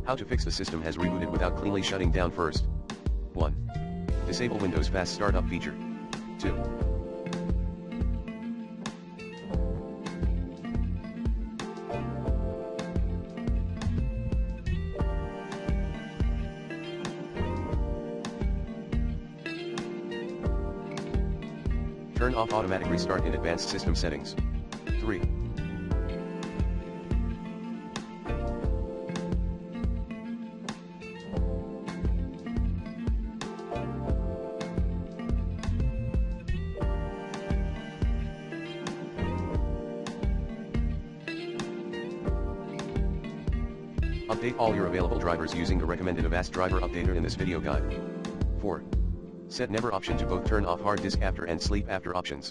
How to fix the system has rebooted without cleanly shutting down first. 1. Disable Windows Fast Startup feature. 2. Turn off automatic restart in advanced system settings. 3. Update all your available drivers using the recommended Avast driver updater in this video guide. 4. Set never option to both turn off hard disk after and sleep after options.